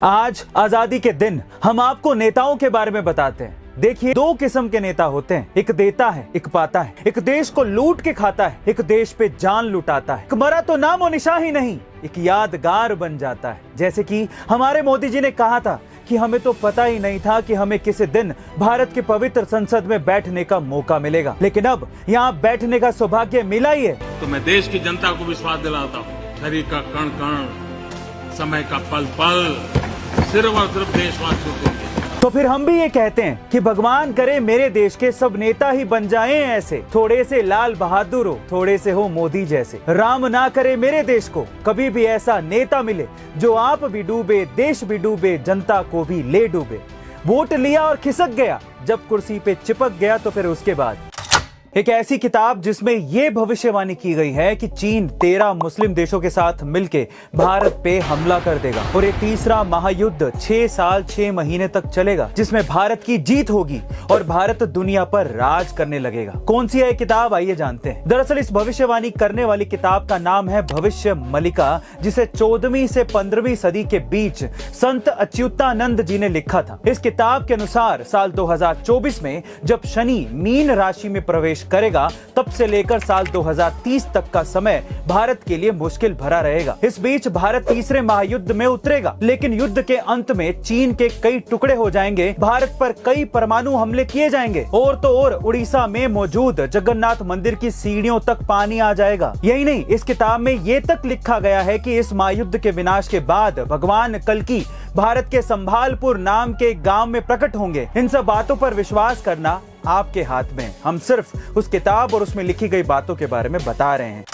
आज आजादी के दिन हम आपको नेताओं के बारे में बताते हैं। देखिए, दो किस्म के नेता होते हैं, एक देता है, एक पाता है। एक देश को लूट के खाता है, एक देश पे जान लुटाता है। एक मरा तो नाम और निशान ही नहीं, एक यादगार बन जाता है। जैसे कि हमारे मोदी जी ने कहा था कि हमें तो पता ही नहीं था कि हमें किसी दिन भारत के पवित्र संसद में बैठने का मौका मिलेगा, लेकिन अब यहाँ बैठने का सौभाग्य मिला ही है। तो मैं देश की जनता को विश्वास दिलाता हूँ, शरीर का कण कण, समय का पल पल सिर्फ और सिर्फ देशवासियों के लिए। तो फिर हम भी ये कहते हैं कि भगवान करे मेरे देश के सब नेता ही बन जाएं ऐसे, थोड़े से लाल बहादुर हो, थोड़े से हो मोदी जैसे। राम ना करे मेरे देश को कभी भी ऐसा नेता मिले जो आप भी डूबे, देश भी डूबे, जनता को भी ले डूबे। वोट लिया और खिसक गया, जब कुर्सी पे चिपक गया तो फिर उसके बाद एक ऐसी किताब जिसमें यह भविष्यवाणी की गई है कि चीन 13 मुस्लिम देशों के साथ मिलकर भारत पे हमला कर देगा और ये तीसरा महायुद्ध 6 साल 6 महीने तक चलेगा, जिसमें भारत की जीत होगी और भारत दुनिया पर राज करने लगेगा। कौन सी है किताब, आइए जानते हैं। दरअसल इस भविष्यवाणी करने वाली किताब का नाम है भविष्य मलिका, जिसे 14वीं से 15वीं सदी के बीच संत अच्युतानंद जी ने लिखा था। इस किताब के अनुसार साल 2024 में जब शनि मीन राशि में प्रवेश करेगा, तब से लेकर साल 2030 तक का समय भारत के लिए मुश्किल भरा रहेगा। इस बीच भारत तीसरे महायुद्ध में उतरेगा, लेकिन युद्ध के अंत में चीन के कई टुकड़े हो जाएंगे, भारत पर कई परमाणु हमले किए जाएंगे और तो और उड़ीसा में मौजूद जगन्नाथ मंदिर की सीढ़ियों तक पानी आ जाएगा। यही नहीं, इस किताब में ये तक लिखा गया है कि इस महायुद्ध के विनाश के बाद भगवान कल्कि भारत के संभालपुर नाम के गांव में प्रकट होंगे। इन सब बातों पर विश्वास करना आपके हाथ में। हम सिर्फ उस किताब और उसमें लिखी गई बातों के बारे में बता रहे हैं।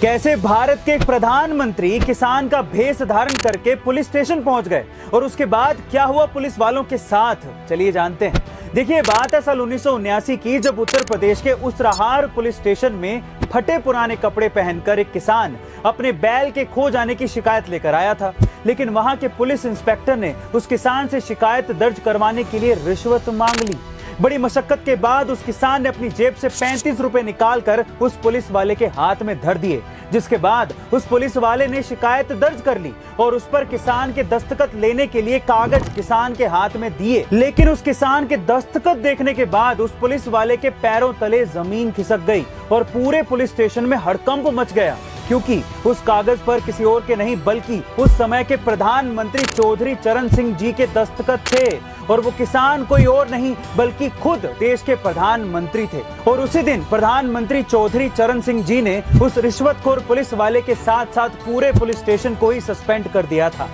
कैसे भारत के एक प्रधानमंत्री किसान का भेष धारण करके पुलिस स्टेशन पहुंच गए और उसके बाद क्या हुआ पुलिस वालों के साथ, चलिए जानते हैं। देखिए, बात है साल 1979 की, जब उत्तर प्रदेश के उसराहार पुलिस स्टेशन में फटे पुराने कपड़े पहनकर एक किसान अपने बैल के खो जाने की शिकायत लेकर आया था, लेकिन वहां के पुलिस इंस्पेक्टर ने उस किसान से शिकायत दर्ज करवाने के लिए रिश्वत मांग ली। बड़ी मशक्कत के बाद उस किसान ने अपनी जेब से 35 रुपए निकालकर उस पुलिस वाले के हाथ में धर दिए, जिसके बाद उस पुलिस वाले ने शिकायत दर्ज कर ली और उस पर किसान के दस्तखत लेने के लिए कागज किसान के हाथ में दिए। लेकिन उस किसान के दस्तखत देखने के बाद उस पुलिस वाले के पैरों तले जमीन खिसक गई और पूरे पुलिस स्टेशन में हड़कंप मच गया, क्योंकि उस कागज पर किसी और के नहीं बल्कि उस समय के प्रधानमंत्री चौधरी चरण सिंह जी के दस्तखत थे और वो किसान कोई और नहीं बल्कि खुद देश के प्रधानमंत्री थे। और उसी दिन प्रधानमंत्री चौधरी चरण सिंह जी ने उस रिश्वतखोर पुलिस वाले के साथ साथ पूरे पुलिस स्टेशन को ही सस्पेंड कर दिया था।